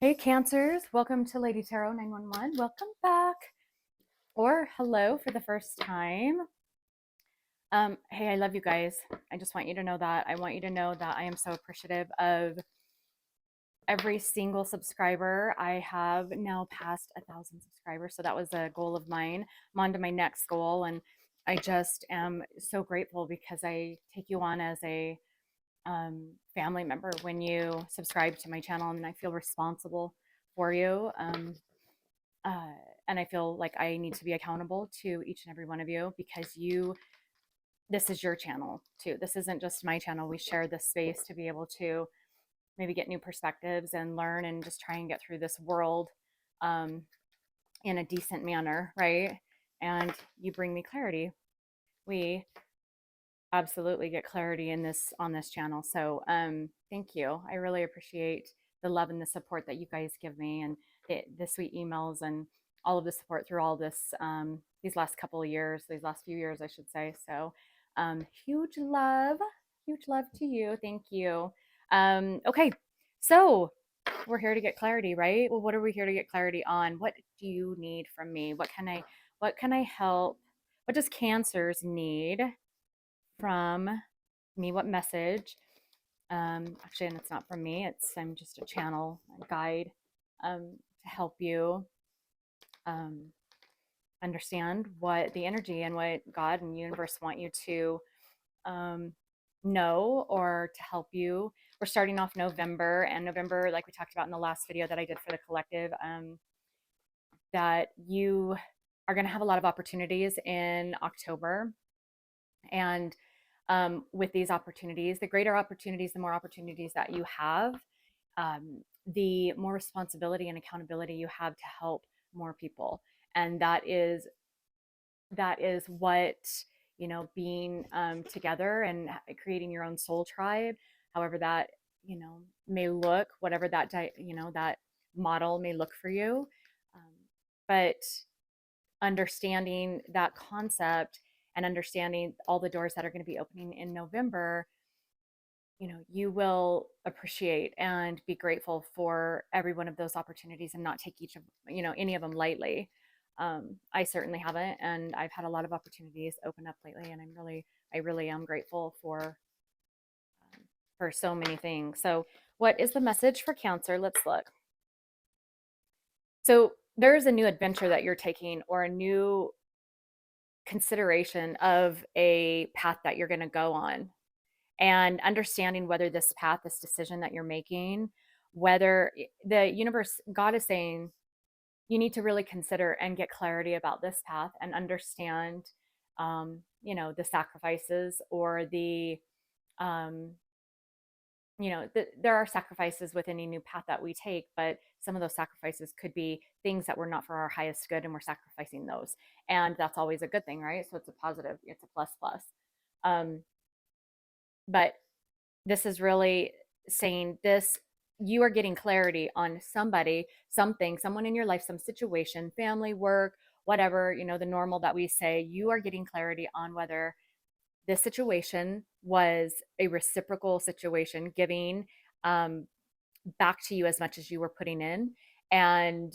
Hey Cancers, welcome to Lady Tarot 911. Welcome back, or hello for the first time. Hey, I love you guys. I just want you to know that. I want you to know that I am so appreciative of every single subscriber. I have now passed 1,000 subscribers, so that was a goal of mine. I'm on to my next goal, and I just am so grateful because I take you on as a family member when you subscribe to my channel, and I feel responsible for you. Uh, and I feel like I need to be accountable to each and every one of you because this is your channel too. This isn't just my channel. We share this space to be able to maybe get new perspectives and learn and just try and get through this world um, in a decent manner, right? And you bring me clarity. We absolutely get clarity in this on this channel. So thank you. I really appreciate the love and the support that you guys give me, and the sweet emails and all of the support through all this these last couple of years, these last few years, I should say. So huge love to you. Thank you. Okay, so we're here to get clarity, right? Well, what are we here to get clarity on? What do you need from me? What can I help? What does Cancers need from me? What message? Actually, and it's not from me. I'm just a channel, a guide to help you um, understand what the energy and what God and universe want you to know, or to help you. We're starting off November, and November, like we talked about in the last video that I did for the collective, that you are going to have a lot of opportunities in October. And with these opportunities, the greater opportunities, the more opportunities that you have, the more responsibility and accountability you have to help more people. And that is what, being together and creating your own soul tribe, however that, may look, whatever that, that model may look for you. But understanding that concept and understanding all the doors that are going to be opening in November, you will appreciate and be grateful for every one of those opportunities and not take each of, any of them lightly. I certainly haven't, and I've had a lot of opportunities open up lately, and I really am grateful for so many things. So what is the message for Cancer? Let's look. So there's a new adventure that you're taking, or a new consideration of a path that you're going to go on, and understanding whether this path, this decision that you're making, whether the universe, God is saying, you need to really consider and get clarity about this path and understand, the sacrifices, or um, there are sacrifices with any new path that we take, but some of those sacrifices could be things that were not for our highest good, and we're sacrificing those. And that's always a good thing, right? So it's a positive, it's a plus plus. But this is really saying this: you are getting clarity on somebody, something, someone in your life, some situation, family, work, whatever, the normal that we say. You are getting clarity on whether this situation was a reciprocal situation, giving back to you as much as you were putting in. And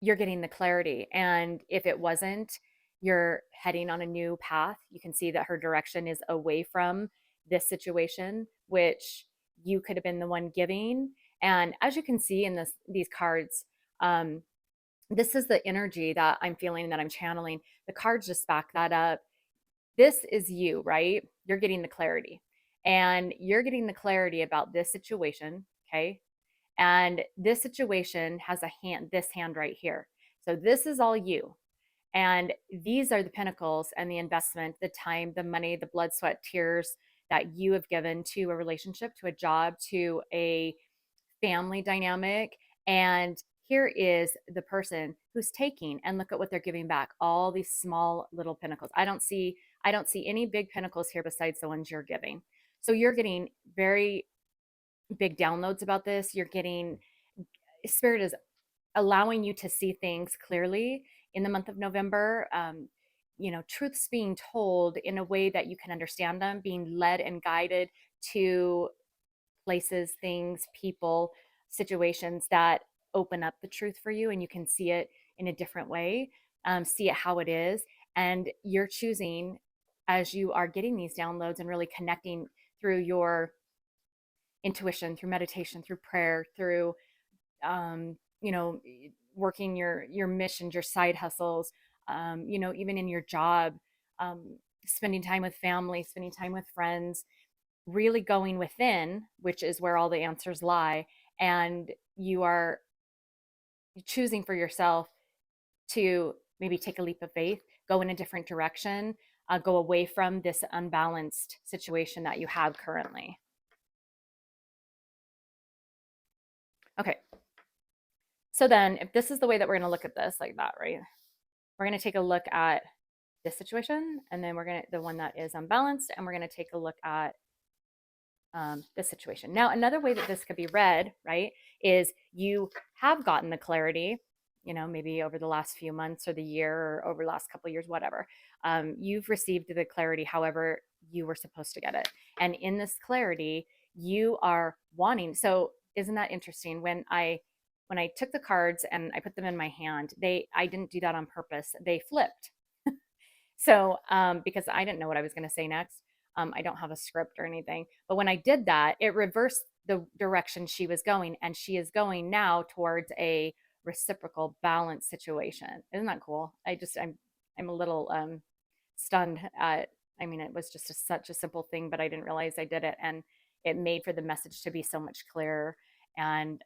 you're getting the clarity. And if it wasn't, you're heading on a new path. You can see that her direction is away from this situation, which you could have been the one giving. And as you can see in these cards, this is the energy that I'm feeling, that I'm channeling. The cards just back that up. This is you, right? You're getting the clarity, and you're getting the clarity about this situation. Okay. And this situation has this hand right here. So this is all you. And these are the pinnacles and the investment, the time, the money, the blood, sweat, tears that you have given to a relationship, to a job, to a family dynamic. And here is the person who's taking, and look at what they're giving back. All these small little pinnacles. I don't see any big pinnacles here besides the ones you're giving. So you're getting very big downloads about this. You're getting, Spirit is allowing you to see things clearly in the month of November. Truths being told in a way that you can understand them, being led and guided to places, things, people, situations that open up the truth for you and you can see it in a different way, see it how it is. And you're choosing, as you are getting these downloads and really connecting through your intuition, through meditation, through prayer, through you know, working your missions, your side hustles, you know, even in your job, spending time with family, spending time with friends, really going within, which is where all the answers lie. And you are choosing for yourself to maybe take a leap of faith, go in a different direction, go away from this unbalanced situation that you have currently. Okay. So then, if this is the way that we're going to look at this, like that, right? We're going to take a look at this situation, and then we're going to, the one that is unbalanced, and we're going to take a look at this situation. Now, another way that this could be read, right, is you have gotten the clarity, you know, maybe over the last few months or the year or over the last couple of years, whatever. You've received the clarity however you were supposed to get it. And in this clarity, you are wanting. So isn't that interesting? When I took the cards and I put them in my hand, I didn't do that on purpose. They flipped. So because I didn't know what I was going to say next. I don't have a script or anything. But when I did that, it reversed the direction she was going. And she is going now towards a reciprocal balance situation. Isn't that cool? I'm a little stunned at, I mean, it was just such a simple thing, but I didn't realize I did it. And it made for the message to be so much clearer and,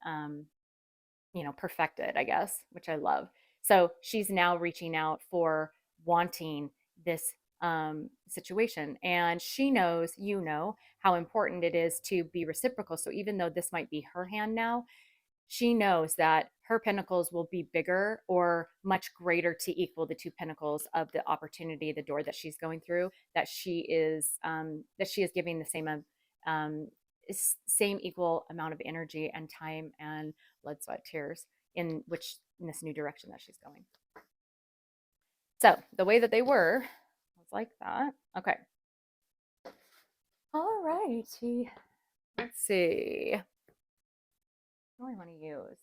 you know, perfected, I guess, which I love. So she's now reaching out for wanting this situation. And she knows, you know, how important it is to be reciprocal. So even though this might be her hand now, she knows that her pentacles will be bigger or much greater to equal the two pentacles of the opportunity, the door that she's going through, that she is giving the um, same equal amount of energy and time and blood, sweat, tears in this new direction that she's going. So the way that they were was like that. Okay. All righty. Let's see. What do I want to use?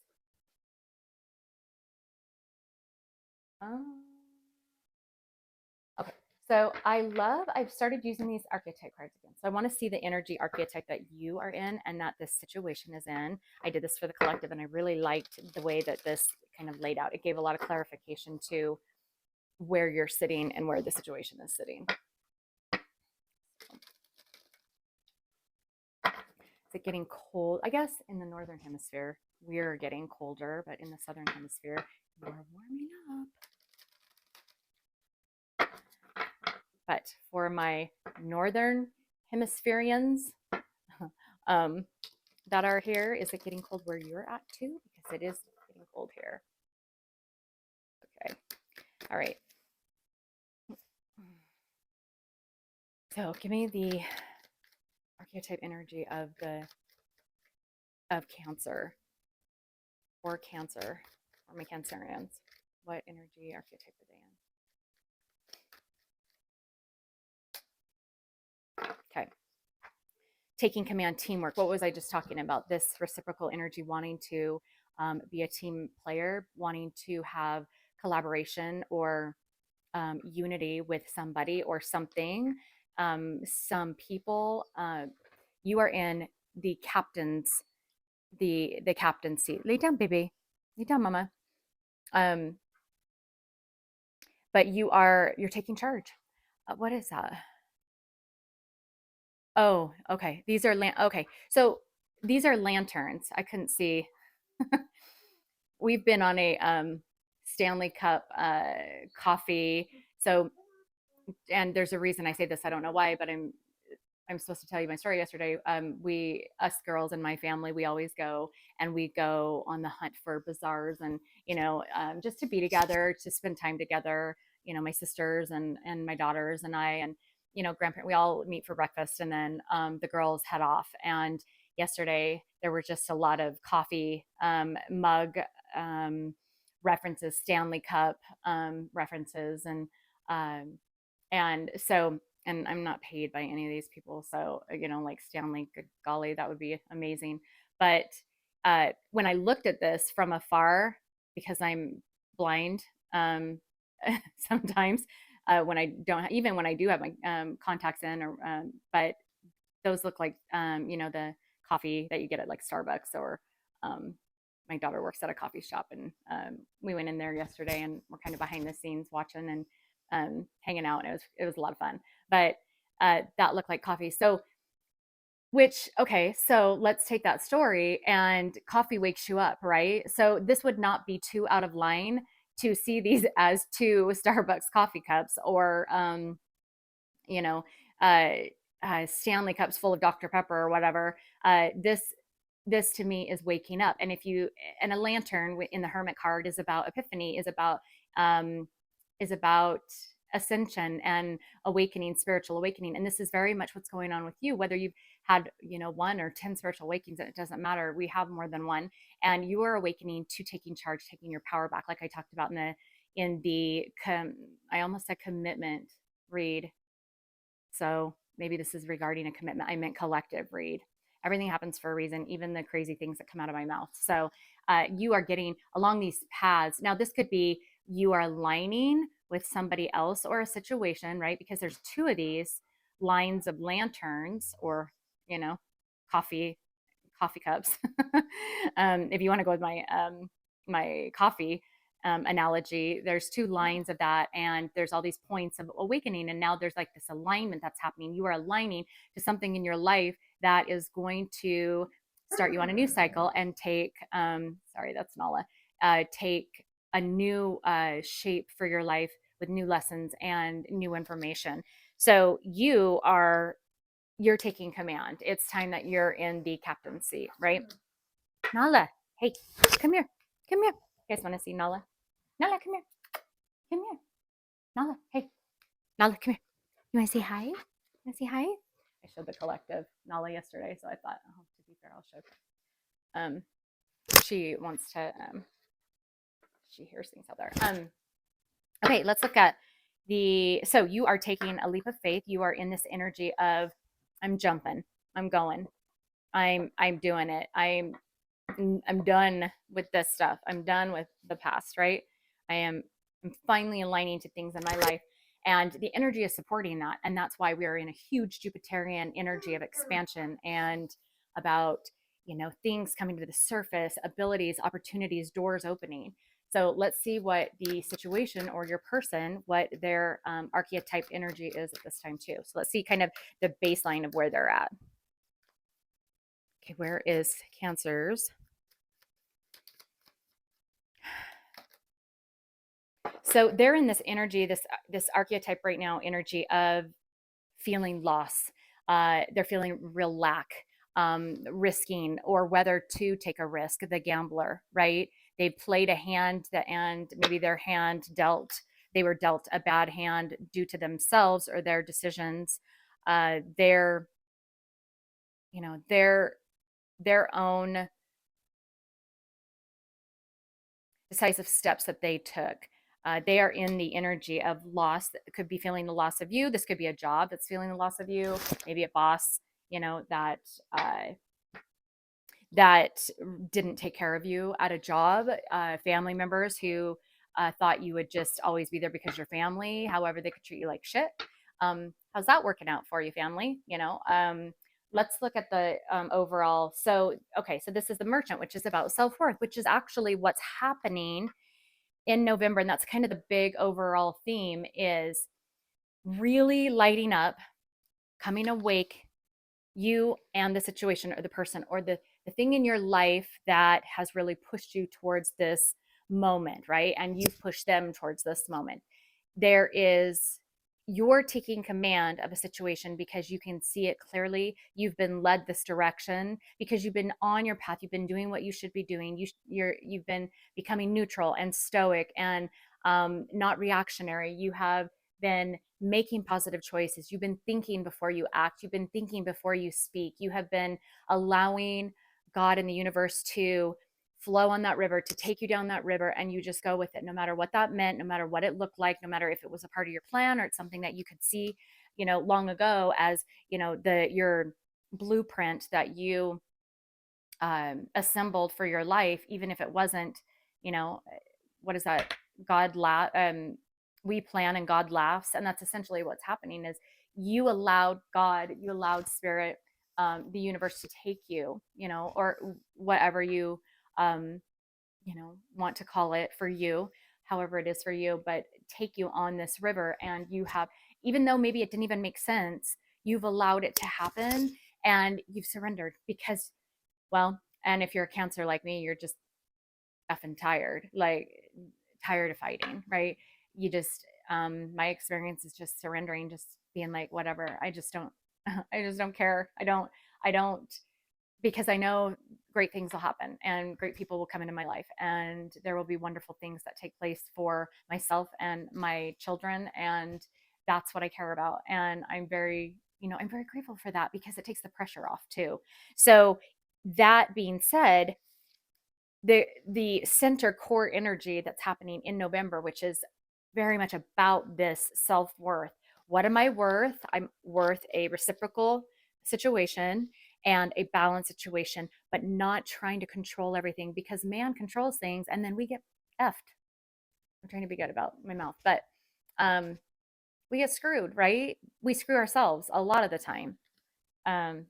Okay. So I've started using these archetype cards again. So I want to see the energy archetype that you are in and that this situation is in. I did this for the collective and I really liked the way that this kind of laid out. It gave a lot of clarification to where you're sitting and where the situation is sitting. Is it getting cold? I guess in the northern hemisphere, we're getting colder, but in the southern hemisphere, you're warming up. But for my northern hemispherians that are here, is it getting cold where you're at too? Because it is getting cold here. Okay. All right. So give me the archetype energy of Cancer or my Cancerians. What energy archetype are they in? Okay. Taking command, teamwork. What was I just talking about? This reciprocal energy, wanting to be a team player, wanting to have collaboration or unity with somebody or something, some people. You are in the captain's seat. Lay down, baby. Lay down, mama. But you're taking charge. What is that? Oh, okay. These are okay. So these are lanterns. I couldn't see. We've been on a Stanley Cup coffee. So, and there's a reason I say this. I don't know why, but I'm supposed to tell you my story yesterday. Us girls in my family, we always go and we go on the hunt for bazaars and, you know, just to be together, to spend time together, you know, my sisters and my daughters and I, and, you know, grandparents, we all meet for breakfast and then the girls head off. And yesterday there were just a lot of coffee mug references, Stanley Cup references. And so, and I'm not paid by any of these people. So, you know, like Stanley, good golly, that would be amazing. But when I looked at this from afar, because I'm blind, sometimes when I don't, even when I do have my contacts in, or but those look like the coffee that you get at like Starbucks, or um, my daughter works at a coffee shop, and we went in there yesterday, and we're kind of behind the scenes watching and hanging out, and it was a lot of fun. But that looked like coffee. So okay, so let's take that story, and coffee wakes you up, right? So this would not be too out of line to see these as two Starbucks coffee cups, or you know, uh, Stanley cups full of Dr. Pepper or whatever. This to me is waking up. And a lantern in the Hermit card is about epiphany, um, is about ascension and awakening, spiritual awakening. And this is very much what's going on with you, whether you've had, one or 10 spiritual awakenings, it doesn't matter. We have more than one. And you are awakening to taking charge, taking your power back. Like I talked about I almost said commitment read. So maybe this is regarding a commitment. I meant collective read. Everything happens for a reason, even the crazy things that come out of my mouth. So you are getting along these paths. Now, this could be you are aligning with somebody else or a situation, right? Because there's two of these lines of lanterns, or, coffee cups. If you want to go with my coffee analogy, there's two lines of that, and there's all these points of awakening, and now there's like this alignment that's happening. You are aligning to something in your life that is going to start you on a new cycle and take sorry, that's Nala, take a new shape for your life with new lessons and new information. So you're taking command. It's time that you're in the captain's seat, right? Nala, hey, come here. Come here. You guys want to see Nala? Nala, come here. Come here. Nala, hey. Nala, come here. You want to say hi? You want to say hi? I showed the collective Nala yesterday, so I thought, to be fair, I'll show her. She wants to, she hears things out there. Okay, let's look at so you are taking a leap of faith. You are in this energy of, I'm jumping, I'm going, I'm doing it. I'm done with this stuff. I'm done with the past, right? I'm finally aligning to things in my life. And the energy is supporting that. And that's why we are in a huge Jupiterian energy of expansion and about, things coming to the surface, abilities, opportunities, doors opening. So let's see what the situation or your person, what their archetype energy is at this time too. So let's see kind of the baseline of where they're at. Okay, where is Cancer's? So they're in this energy, this archetype right now, energy of feeling loss. They're feeling real lack, risking, or whether to take a risk. The gambler, right? They played a hand and maybe their hand they were dealt a bad hand due to themselves or their decisions, their own decisive steps that they took. They are in the energy of loss. That could be feeling the loss of you. This could be a job that's feeling the loss of you. Maybe a boss, that didn't take care of you at a job. Family members who thought you would just always be there because you're family. However, they could treat you like shit. How's that working out for you, family? Let's look at the overall. So, okay, so this is the Merchant, which is about self-worth, which is actually what's happening in November. And that's kind of the big overall theme, is really lighting up, coming awake, you and the situation or the person or the thing in your life that has really pushed you towards this moment, right? And you've pushed them towards this moment. You're taking command of a situation because you can see it clearly. You've been led this direction because you've been on your path. You've been doing what you should be doing. You've been becoming neutral and stoic and not reactionary. You have been making positive choices. You've been thinking before you act. You've been thinking before you speak. You have been allowing God and the universe to flow on that river, to take you down that river, and you just go with it, no matter what that meant, no matter what it looked like, no matter if it was a part of your plan or it's something that you could see, long ago as, your blueprint that you assembled for your life, even if it wasn't, you know, what is that? We plan and God laughs. And that's essentially what's happening is you allowed God, you allowed spirit, the universe to take you, or whatever um, want to call it for you, however it is for you, but take you on this river. And you have, even though maybe it didn't even make sense, you've allowed it to happen and you've surrendered because, well, and if you're a Cancer like me, you're just effing tired, like tired of fighting, right? You just, my experience is just surrendering, just being like, whatever. I just don't, I just don't care. I don't, because I know great things will happen and great people will come into my life and there will be wonderful things that take place for myself and my children. And that's what I care about. And I'm very grateful for that because it takes the pressure off too. So that being said, the center core energy that's happening in November, which is very much about this self-worth. What am I worth? I'm worth a reciprocal situation and a balanced situation, but not trying to control everything because man controls things and then we get effed. I'm trying to be good about my mouth, but um, we get screwed, right? We screw ourselves a lot of the time. Um,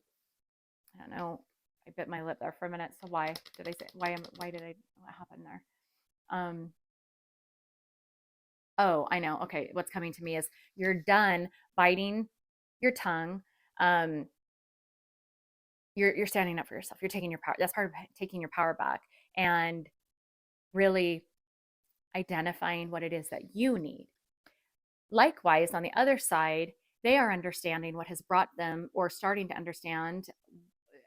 I don't know. I bit my lip there for a minute. So why did I, what happened there? Um, oh, I know. Okay. What's coming to me is you're done biting your tongue. Um, you're standing up for yourself. You're taking your power. That's part of taking your power back and really identifying what it is that you need. Likewise, on the other side, they are understanding what has brought them or starting to understand,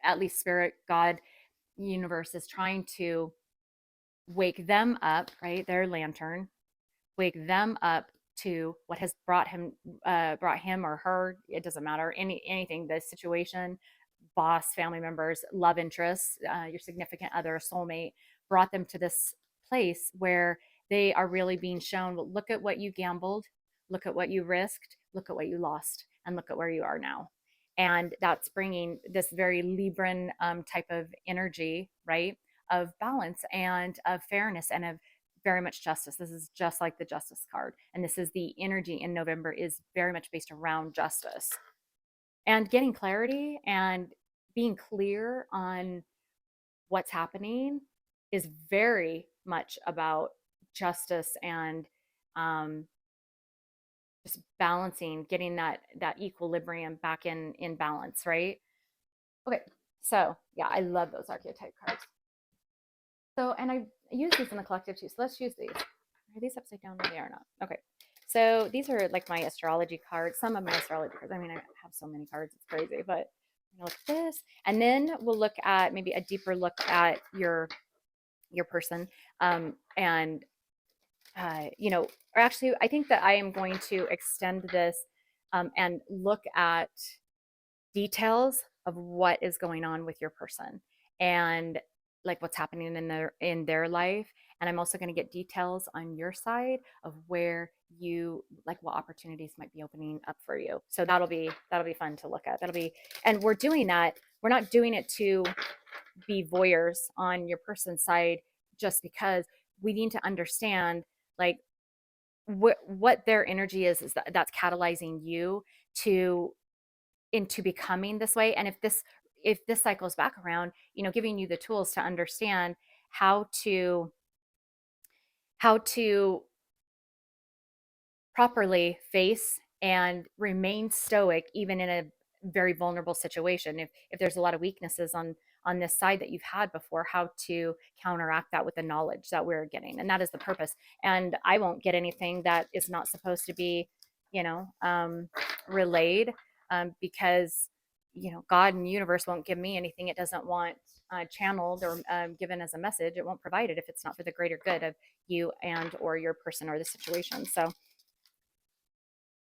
at least spirit, God, universe is trying to wake them up, right? Their lantern, wake them up to what has brought him or her. It doesn't matter, anything, the situation, boss, family members, love interests, your significant other, soulmate, brought them to this place where they are really being shown, well, look at what you gambled, look at what you risked, look at what you lost, and look at where you are now. And that's bringing this very Libran type of energy, right? Of balance and of fairness and of very much justice. This is just like the justice card. And this is the energy in November is very much based around justice and getting clarity and being clear on what's happening is very much about justice and um, just balancing, getting that equilibrium back in balance, right? Okay, so yeah, I love those archetype cards. So, and I use these in the collective too. So let's use these. Are these upside down? No, they are not. Okay. So these are like my astrology cards, some of my astrology cards. I mean, I have so many cards, it's crazy, but I'm gonna look at this. And then we'll look at maybe a deeper look at your person. And or actually I think that I am going to extend this and look at details of what is going on with your person and like what's happening in their life. And I'm also going to get details on your side of where you like what opportunities might be opening up for you. So that'll be fun to look at. And we're doing that, we're not doing it to be voyeurs on your person's side, just because we need to understand like what their energy is that's catalyzing you to into becoming this way. And if this cycles back around, giving you the tools to understand how to properly face and remain stoic even in a very vulnerable situation. If there's a lot of weaknesses on this side that you've had before, how to counteract that with the knowledge that we're getting. And that is the purpose. And I won't get anything that is not supposed to be, relayed, because God and the universe won't give me anything it doesn't want channeled or given as a message. It won't provide it if it's not for the greater good of you and or your person or the situation. So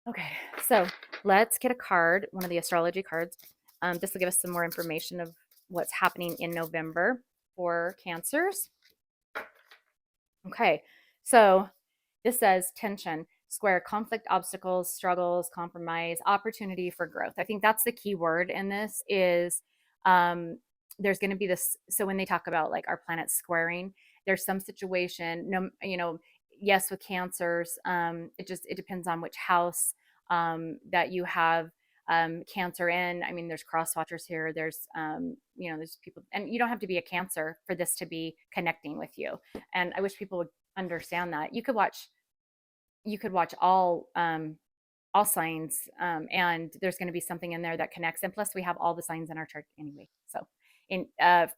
okay, so let's get a card, one of the astrology cards. This will give us some more information of what's happening in November for Cancers. Okay, so this says tension, square, conflict, obstacles, struggles, compromise, opportunity for growth. I think that's the key word in this is there's going to be this. So when they talk about like our planet squaring, there's some situation, no, yes, with cancers, it depends on which house that you have cancer in. I mean, there's cross watchers here. There's there's people, and you don't have to be a Cancer for this to be connecting with you. And I wish people would understand that. You could watch all signs, and there's going to be something in there that connects. And plus, we have all the signs in our chart anyway. So, in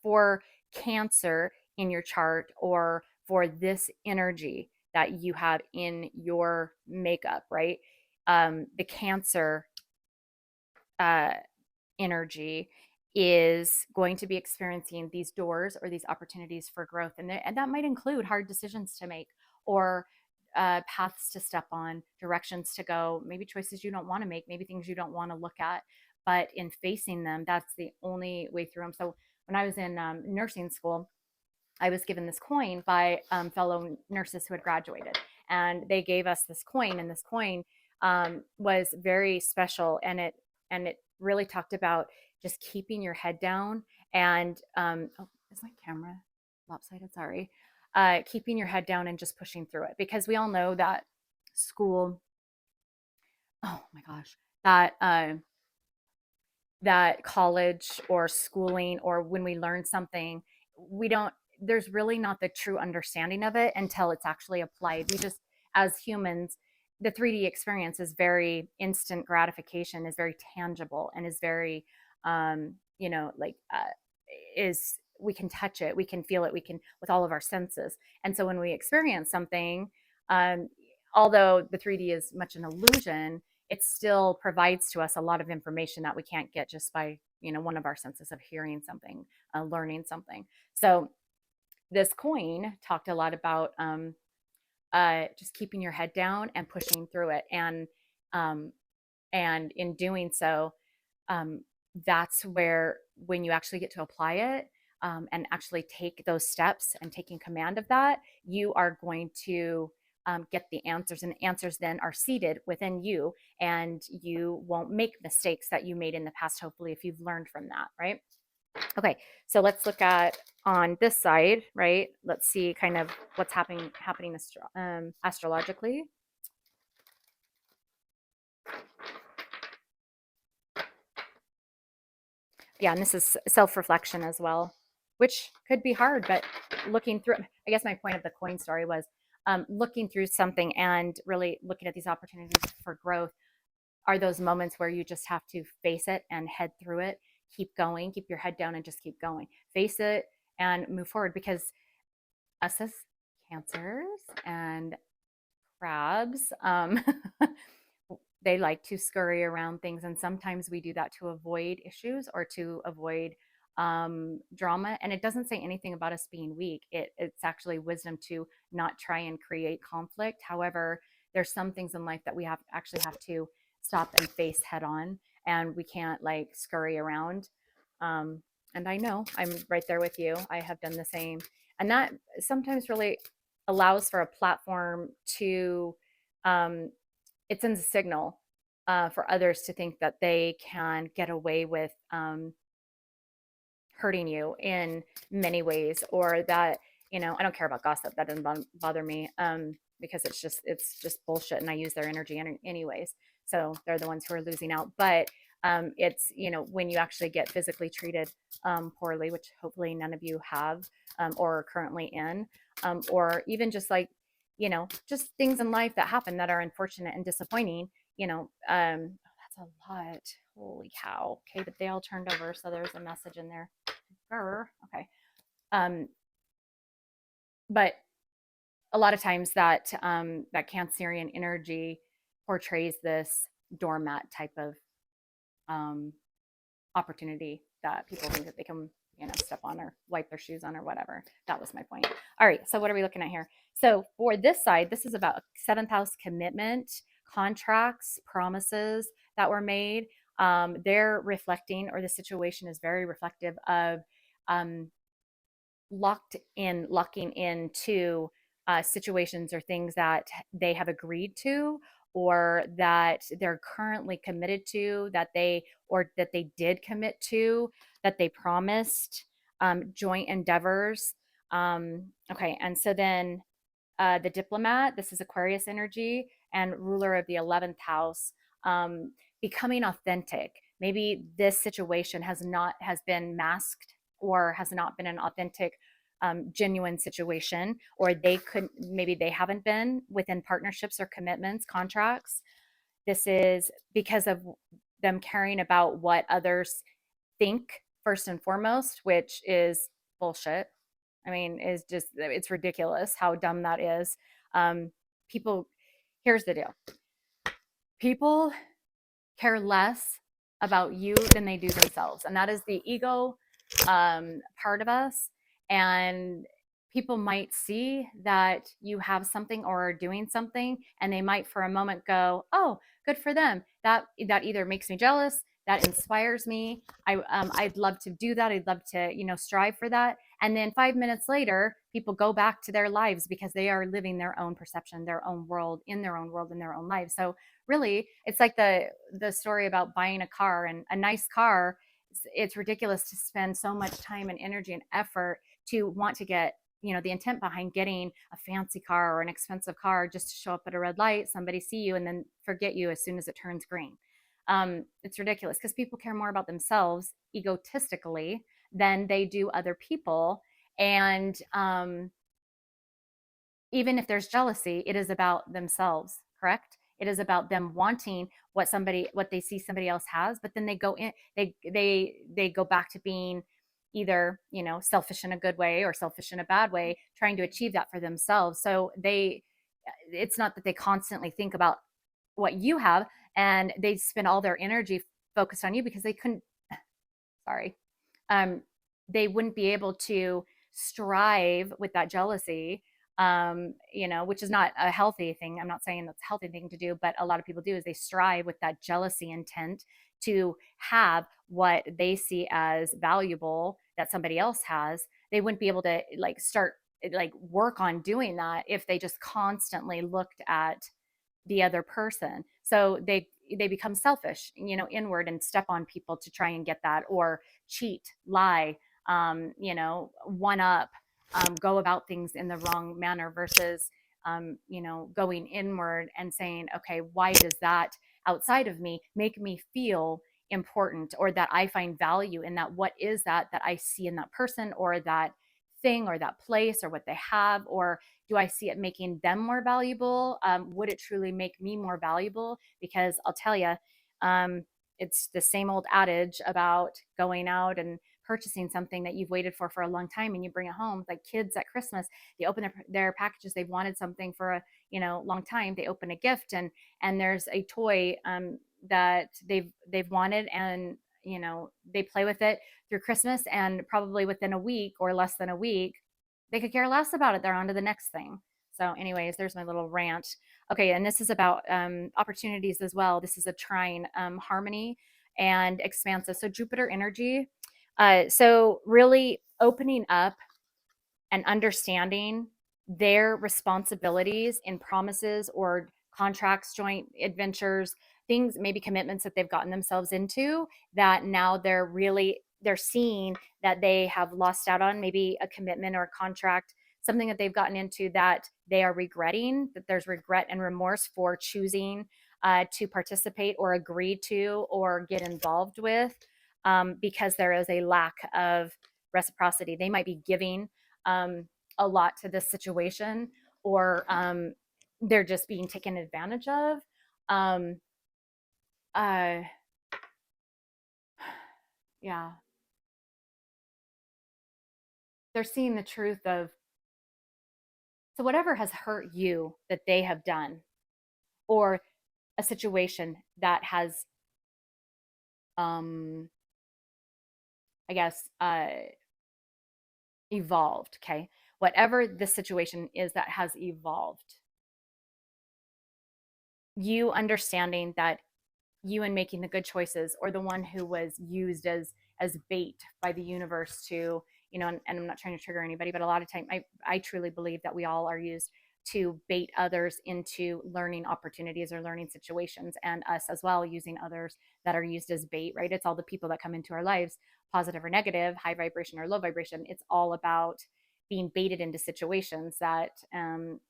for Cancer in your chart, or for this energy that you have in your makeup, right? The Cancer uh, energy is going to be experiencing these doors or these opportunities for growth, and that might include hard decisions to make, or paths to step on, directions to go, maybe choices you don't want to make, maybe things you don't want to look at, but in facing them, that's the only way through them. So when I was in nursing school, I was given this coin by fellow nurses who had graduated, and they gave us this coin, and this coin was very special, and it really talked about just keeping your head down, and oh, is my camera lopsided? Sorry. Keeping your head down and just pushing through it, because we all know that school. Oh my gosh, that college or schooling, or when we learn something, we don't there's really not the true understanding of it until it's actually applied. We just, as humans, the 3D experience is very instant gratification, is very tangible, and is very like is we can touch it, we can feel it, we can, with all of our senses. And so when we experience something, um, although the 3D is much an illusion, it still provides to us a lot of information that we can't get just by one of our senses of hearing something, learning something. So this coin talked a lot about just keeping your head down and pushing through it, um, and in doing so, um, that's where, when you actually get to apply it, and actually take those steps and taking command of that, you are going to get the answers, and the answers then are seated within you, and you won't make mistakes that you made in the past, hopefully, if you've learned from that, right? Okay, so let's look at on this side, right? Let's see kind of what's happening astrologically. Yeah, and this is self-reflection as well, which could be hard, but looking through, I guess my point of the coin story was looking through something and really looking at these opportunities for growth are those moments where you just have to face it and head through it, keep going, keep your head down and just keep going, face it and move forward, because us as Cancers and crabs, they like to scurry around things, and sometimes we do that to avoid issues or to avoid drama. And it doesn't say anything about us being weak. It's actually wisdom to not try and create conflict. However, there's some things in life that we have to stop and face head on, and we can't like scurry around. And I know I'm right there with you. I have done the same, and that sometimes really allows for a platform to it sends a signal for others to think that they can get away with hurting you in many ways, or that I don't care about gossip. That doesn't bother me, because it's just bullshit, and I use their energy anyways. So they're the ones who are losing out. But it's when you actually get physically treated poorly, which hopefully none of you have, or are currently in, or even just like just things in life that happen that are unfortunate and disappointing. That's a lot. Holy cow. Okay, but they all turned over, so there's a message in there. Okay. But a lot of times that Cancerian energy portrays this doormat type of um, opportunity that people think that they can step on or wipe their shoes on or whatever. That was my point. All right, so what are we looking at here? So for this side, this is about seventh house commitment, contracts, promises that were made. They're reflecting, or the situation is very reflective of um, locking into situations or things that they have agreed to, or that they're currently committed to, that they did commit to, that they promised. joint endeavors. Okay, and so then the diplomat, this is Aquarius energy, and ruler of the 11th house, becoming authentic. Maybe this situation has been masked or has not been an authentic, genuine situation, or maybe they haven't been within partnerships or commitments, contracts. This is because of them caring about what others think first and foremost, which is bullshit. I mean, it's ridiculous how dumb that is. People, here's the deal: people care less about you than they do themselves, and that is the ego, part of us. And people might see that you have something or are doing something, and they might for a moment go, "Oh, good for them." That either makes me jealous, that inspires me. I'd love to do that. I'd love to, strive for that. And then 5 minutes later, people go back to their lives because they are living their own perception, their own world, in their own world, in their own life. So really, it's like the story about buying a car, and a nice car. It's ridiculous to spend so much time and energy and effort to want to get, the intent behind getting a fancy car or an expensive car just to show up at a red light, somebody see you, and then forget you as soon as it turns green. It's ridiculous because people care more about themselves egotistically than they do other people. And even if there's jealousy, it is about themselves, correct? It is about them wanting what they see somebody else has, but then they go back to being either, selfish in a good way or selfish in a bad way, trying to achieve that for themselves. So it's not that they constantly think about what you have, and they spend all their energy focused on you because they couldn't, sorry, they wouldn't be able to strive with that jealousy, which is not a healthy thing. I'm not saying that's a healthy thing to do, but a lot of people do is they strive with that jealousy intent to have what they see as valuable that somebody else has. They wouldn't be able to work on doing that if they just constantly looked at the other person. So they become selfish, inward, and step on people to try and get that, or cheat, lie, one up, go about things in the wrong manner versus, going inward and saying, okay, why does that outside of me make me feel important, or that I find value in that? What is that I see in that person, or that thing, or that place, or what they have? Or do I see it making them more valuable? Would it truly make me more valuable? Because I'll tell you, it's the same old adage about going out and purchasing something that you've waited for a long time, and you bring it home. Like kids at Christmas, they open their packages. They've wanted something for a long time. They open a gift, and there's a toy that they've wanted, and they play with it through Christmas, and probably within a week or less than a week, they could care less about it. They're on to the next thing. So anyways, there's my little rant. Okay, and this is about opportunities as well. This is a trine, harmony and expansive. So Jupiter energy. So really opening up and understanding their responsibilities in promises or contracts, joint adventures, things, maybe commitments that they've gotten themselves into, that now they're seeing that they have lost out on, maybe a commitment or a contract, something that they've gotten into that they are regretting, that there's regret and remorse for choosing to participate or agree to or get involved with, because there is a lack of reciprocity. They might be giving a lot to this situation, or they're just being taken advantage of. Um, uh, yeah, they're seeing the truth of, so whatever has hurt you that they have done, or a situation that has, I guess, evolved. Okay, whatever the situation is that has evolved, you understanding that you, in making the good choices, or the one who was used as bait by the universe to, and I'm not trying to trigger anybody, but a lot of time I truly believe that we all are used to bait others into learning opportunities or learning situations, and us as well using others that are used as bait, right? It's all the people that come into our lives, positive or negative, high vibration or low vibration. It's all about being baited into situations that, in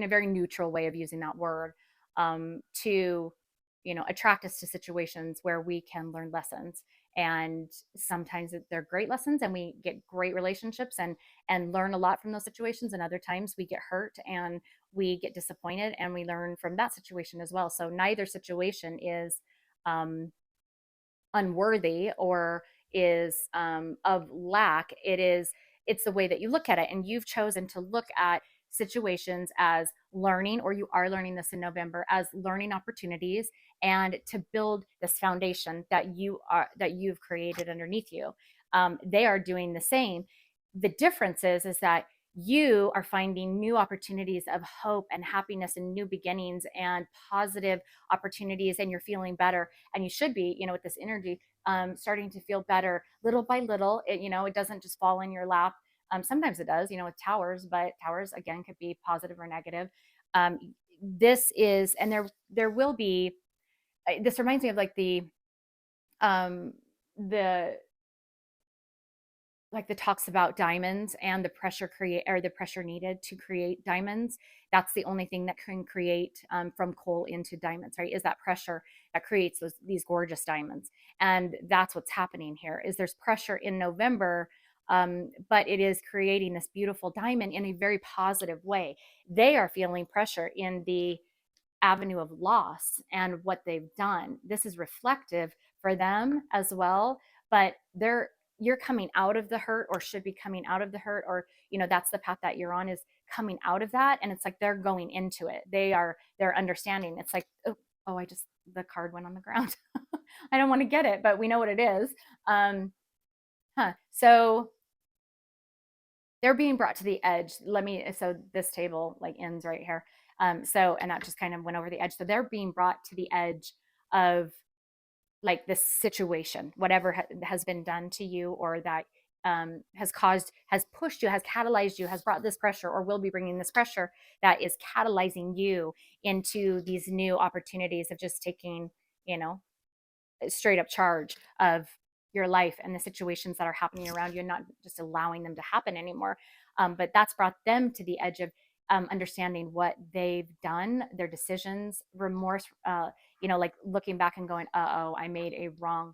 a very neutral way of using that word, to, attract us to situations where we can learn lessons. And sometimes they're great lessons and we get great relationships and learn a lot from those situations. And other times we get hurt and we get disappointed and we learn from that situation as well. So neither situation is um, unworthy or is of lack. It's the way that you look at it, and you've chosen to look at situations as learning, or you are learning this in November, as learning opportunities, and to build this foundation that you've created underneath you. They are doing the same. The difference is that you are finding new opportunities of hope and happiness and new beginnings and positive opportunities, and you're feeling better. And you should be, with this energy, starting to feel better little by little. It doesn't just fall in your lap. Sometimes it does, with towers, but towers again could be positive or negative. This is, and there will be. This reminds me of like um, the like the talks about diamonds and the pressure needed to create diamonds. That's the only thing that can create, from coal into diamonds, right? Is that pressure that creates these gorgeous diamonds. And that's what's happening here, is there's pressure in November, but it is creating this beautiful diamond in a very positive way. They are feeling pressure in the avenue of loss and what they've done. This is reflective for them as well, but you're coming out of the hurt, or should be coming out of the hurt, or that's the path that you're on, is coming out of that. And it's like they're going into it. They're understanding. It's like, oh, the card went on the ground. I don't want to get it, but we know what it is. So they're being brought to the edge. So this table like ends right here. And that just kind of went over the edge. So they're being brought to the edge of like this situation, whatever has been done to you, or that has pushed you, has catalyzed you, has brought this pressure, or will be bringing this pressure that is catalyzing you into these new opportunities of just taking, straight up charge of your life and the situations that are happening around you, and not just allowing them to happen anymore. But that's brought them to the edge of understanding what they've done, their decisions, remorse, like looking back and going, oh, I made a wrong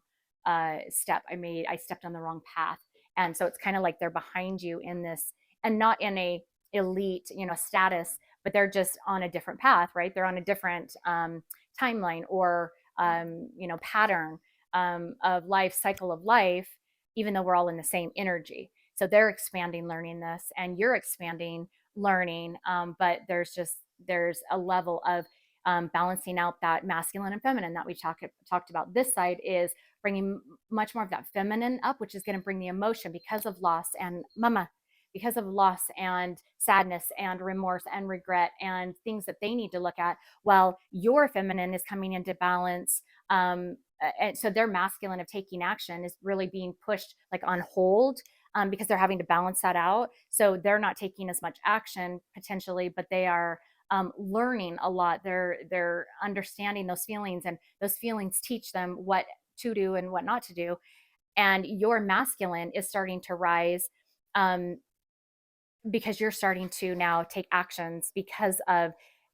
step. I stepped on the wrong path. And so it's kind of like they're behind you in this, and not in a elite, status, but they're just on a different path, right? They're on a different timeline, or pattern of life, cycle of life, even though we're all in the same energy. So they're expanding learning this, and you're expanding learning, but there's a level of balancing out that masculine and feminine that we talked about. This side is bringing much more of that feminine up, which is going to bring the emotion because of loss and because of loss and sadness and remorse and regret and things that they need to look at, while your feminine is coming into balance. And so their masculine of taking action is really being pushed like on hold, because they're having to balance that out. So they're not taking as much action potentially, but they are learning a lot. They're understanding those feelings, and those feelings teach them what to do and what not to do. And your masculine is starting to rise, because you're starting to now take actions because of,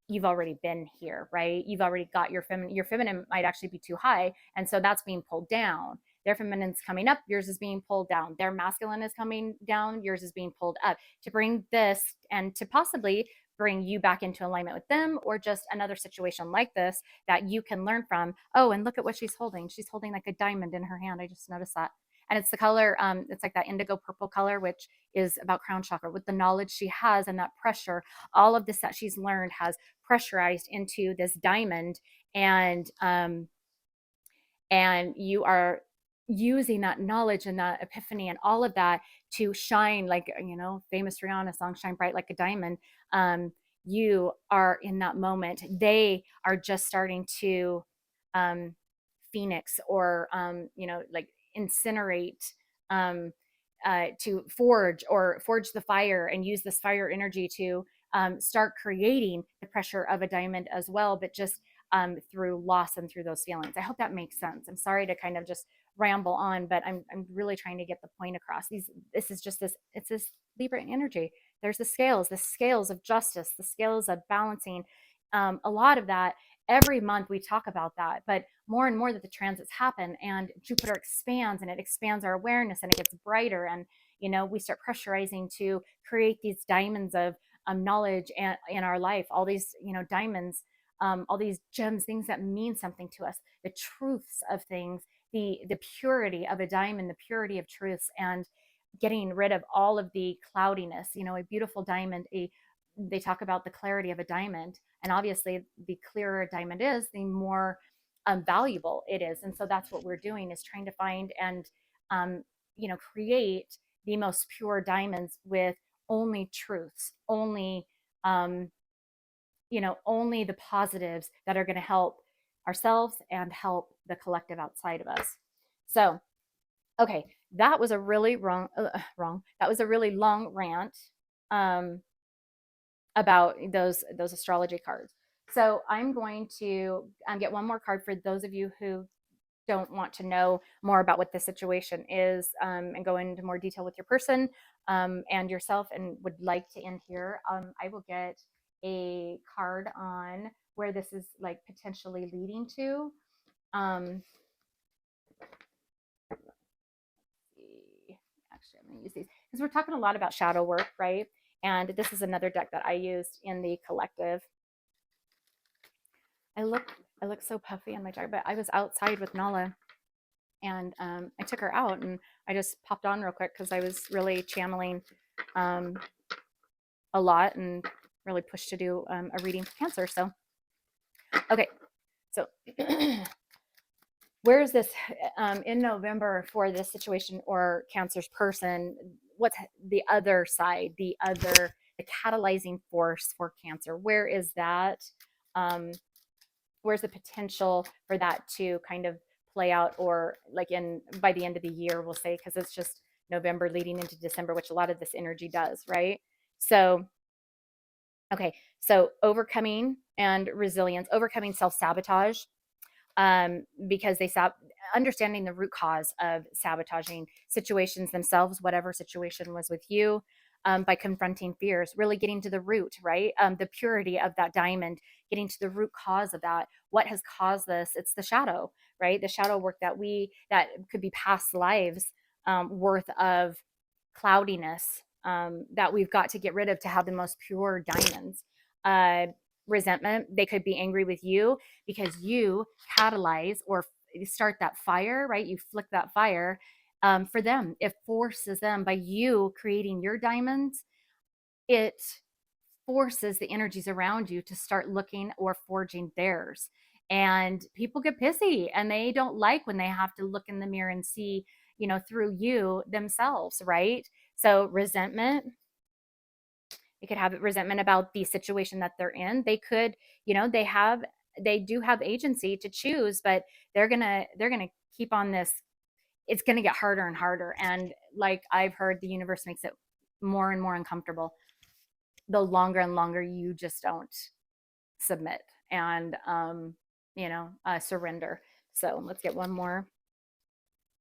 you've already been here, right? You've already got your feminine might actually be too high, and so that's being pulled down. Their feminine's coming up, yours is being pulled down. Their masculine is coming down, yours is being pulled up, to bring this and to possibly bring you back into alignment with them, or just another situation like this that you can learn from. Oh, and look at what she's holding. She's holding like a diamond in her hand. I just noticed that. And it's the color, it's like that indigo purple color, which is about crown chakra. With the knowledge she has and that pressure, all of this that she's learned has pressurized into this diamond. And you are using that knowledge and that epiphany and all of that to shine, like, famous Rihanna song, shine bright like a diamond. You are in that moment. They are just starting to phoenix, or like incinerate, to forge the fire, and use this fire energy to start creating the pressure of a diamond as well, but just through loss and through those feelings. I hope that makes sense. I'm sorry to kind of just ramble on, but I'm really trying to get the point across. This is just this, it's this Libra energy. There's the scales of justice, the scales of balancing. A lot of that every month we talk about that, but more and more that the transits happen and Jupiter expands and it expands our awareness and it gets brighter. And, we start pressurizing to create these diamonds of knowledge and in our life, all these, diamonds, all these gems, things that mean something to us, the truths of things, the purity of a diamond, the purity of truths, and getting rid of all of the cloudiness. A beautiful diamond, they talk about the clarity of a diamond, and obviously the clearer a diamond is, the more valuable it is. And so that's what we're doing, is trying to find and create the most pure diamonds with only truths, only only the positives that are going to help ourselves and help the collective outside of us. So, okay, that was a really that was a really long rant about those astrology cards. So I'm going to get one more card for those of you who don't want to know more about what the situation is, and go into more detail with your person and yourself, and would like to end here. I will get a card on where this is like potentially leading to. Actually, I'm going to use these because we're talking a lot about shadow work, right? And this is another deck that I used in the collective. I look so puffy on my jacket, but I was outside with Nala, and I took her out, and I just popped on real quick because I was really channeling a lot and really pushed to do a reading for Cancer. So, okay, so where is this in November for this situation or Cancer's person? What's the other side, the catalyzing force for Cancer? Where is that? Where's the potential for that to kind of play out, or like by the end of the year, we'll say, because it's just November leading into December, which a lot of this energy does, right? So, okay, so overcoming and resilience, overcoming self-sabotage, because they understanding the root cause of sabotaging situations themselves, whatever situation was with you, by confronting fears, really getting to the root, right? The purity of that diamond, getting to the root cause of that. What has caused this? It's the shadow, right? The shadow work that could be past lives worth of cloudiness that we've got to get rid of to have the most pure diamonds. Resentment, they could be angry with you because you catalyze or start that fire, right? You flick that fire. For them, it forces them, by you creating your diamonds, it forces the energies around you to start looking or forging theirs. And people get pissy and they don't like when they have to look in the mirror and see, through you themselves, right? So resentment, they could have resentment about the situation that they're in. They could, they do have agency to choose, but they're gonna keep on this. It's gonna get harder and harder. And like I've heard, the universe makes it more and more uncomfortable the longer and longer you just don't submit and surrender. So let's get one more.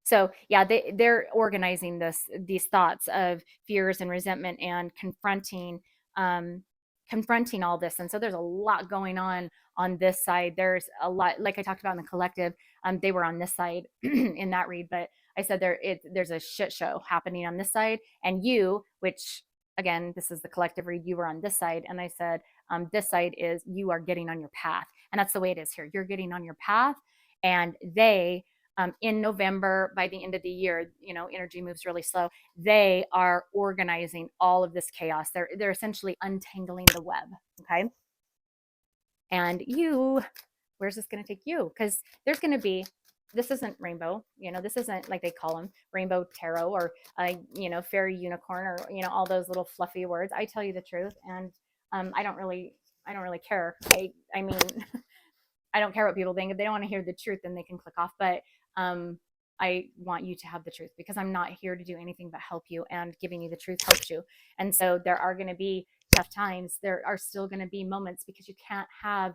So yeah, they're organizing these thoughts of fears and resentment and confronting all this. And so there's a lot going on this side. There's a lot, like I talked about in the collective, they were on this side in that read, but I said there's a shit show happening on this side, and you, which again, this is the collective read, you were on this side, and I said this side is you are getting on your path. And that's the way it is here. You're getting on your path, and they in November, by the end of the year, energy moves really slow. They are organizing all of this chaos. They're essentially untangling the web. Okay. And where's this going to take you? Because there's going to be, this isn't rainbow, this isn't like they call them rainbow tarot or, fairy unicorn or, all those little fluffy words. I tell you the truth. And I don't really care. I mean, I don't care what people think. If they don't want to hear the truth, then they can click off. But I want you to have the truth, because I'm not here to do anything but help you, and giving you the truth helps you. And so there are going to be tough times, there are still going to be moments, because you can't have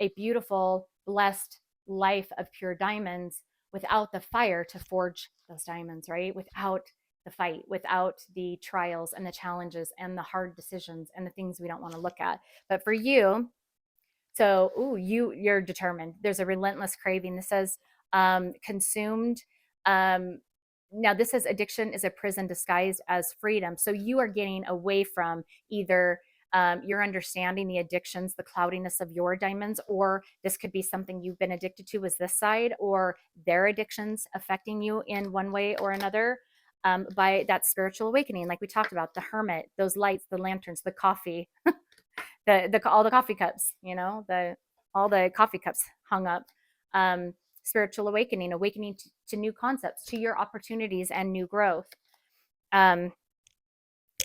a beautiful, blessed life of pure diamonds without the fire to forge those diamonds, right? Without the fight, without the trials and the challenges and the hard decisions and the things we don't want to look at. But for you, so you're determined. There's a relentless craving. This says consumed. Now this says addiction is a prison disguised as freedom. So you are getting away from either you're understanding the addictions, the cloudiness of your diamonds, or this could be something you've been addicted to is this side, or their addictions affecting you in one way or another. By that spiritual awakening, like we talked about, the hermit, those lights, the lanterns, the coffee, the all the coffee cups, all the coffee cups hung up. Spiritual awakening, awakening to new concepts, to your opportunities and new growth. And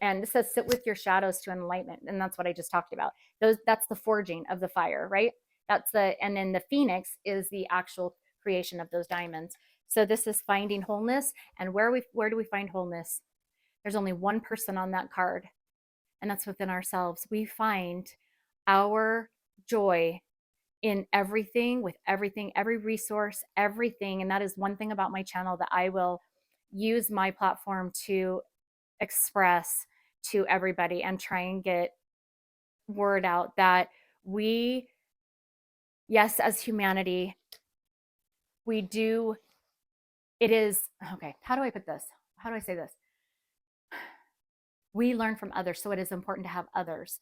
it says sit with your shadows to enlightenment, and that's what I just talked about. That's the forging of the fire, right? And then the phoenix is the actual creation of those diamonds. So this is finding wholeness. And where do we find wholeness? There's only one person on that card, and that's within ourselves. We find our joy in everything, with everything, every resource, everything. And that is one thing about my channel that I will use my platform to express to everybody and try and get word out that yes, as humanity, we do, it is, okay, how do I put this? How do I say this? We learn from others. So it is important to have others,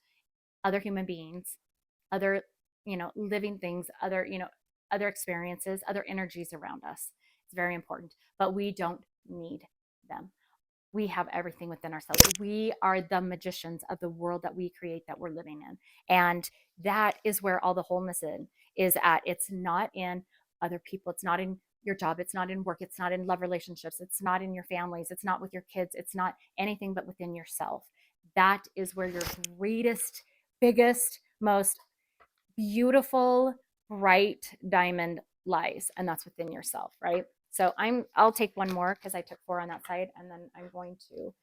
other human beings, other, living things, other experiences, other energies around us. It's very important, but we don't need them. We have everything within ourselves. We are the magicians of the world that we create, that we're living in. And that is where all the wholeness is at. It's not in other people. It's not in your job. It's not in work. It's not in love relationships. It's not in your families. It's not with your kids. It's not anything but within yourself. That is where your greatest, biggest, most beautiful, bright diamond lies. And that's within yourself, right? So I'll take one more because I took 4 on that side, and then I'm going to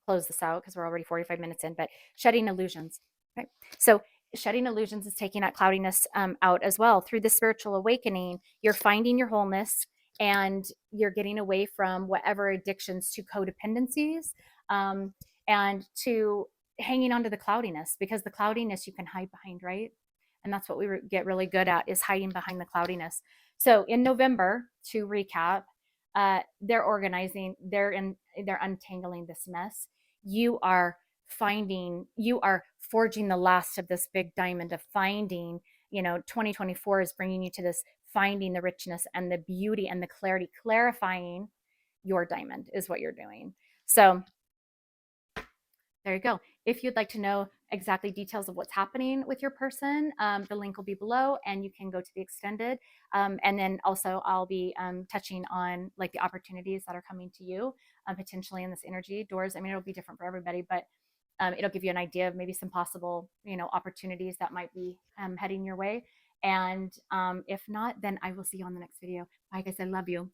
close this out because we're already 45 minutes in. But shedding illusions, right? So shedding illusions is taking that cloudiness out as well. Through the spiritual awakening, you're finding your wholeness, and you're getting away from whatever addictions to codependencies, and to hanging on to the cloudiness, because the cloudiness you can hide behind, right? And that's what we get really good at, is hiding behind the cloudiness. So in November, to recap, they're organizing, they're untangling this mess. You are forging the last of this big diamond of finding, 2024 is bringing you to this, finding the richness and the beauty and the clarity, clarifying your diamond is what you're doing. So there you go. If you'd like to know exactly details of what's happening with your person, the link will be below, and you can go to the extended. And then also I'll be touching on like the opportunities that are coming to you potentially in this energy doors. I mean, it'll be different for everybody, but it'll give you an idea of maybe some possible, opportunities that might be heading your way. And if not, then I will see you on the next video. Bye guys. I love you.